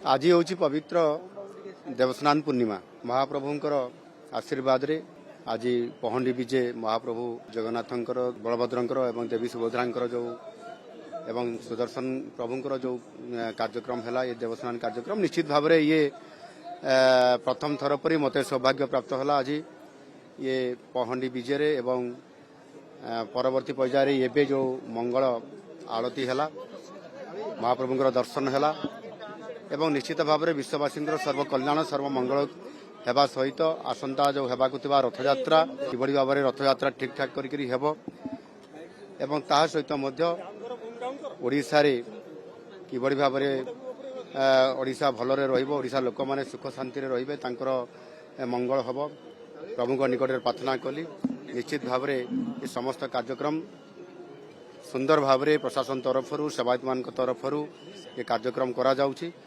आज हूँ पवित्र देवस्नान पूर्णिमा महाप्रभुंकर आशीर्वाद रे आज पहंडी विजे महाप्रभु जगन्नाथंकर बलभद्रंकर एवं देवी सुभद्रांकर जो एवं सुदर्शन प्रभुंकर जो कार्यक्रम है ये देवस्नान कार्यक्रम निश्चित भाव में ये प्रथम थर पर मत सौभाग्य प्राप्त है आज ये पहंडी विजे रे एवं परवर्ती पर्यायर एवं जो मंगल आरती है महाप्रभुंकर दर्शन है एवं निश्चित भाव में विश्ववासी सर्वकल्याण सर्वमंगल हेबा सहित आसंता जो हेबाकु थिबा रथयात्रा किबड़ी भाव में रथयात्रा ठीक ठाक करिकरी हेबो एवं ता सहित मध्य ओडिसा रे किबड़ी भाव में ओडिसा भलरे रहिबो ओडिसा लोक माने सुख शांति रे रहिबे तांकर मंगल हबो प्रभुଙ୍କ निकटରେ प्रार्थना कली निश्चित भाव में ये समस्त कार्यक्रम सुंदर भाव में प्रशासन तरफ सेवायत मान तरफ ये कार्यक्रम करा जाउछि।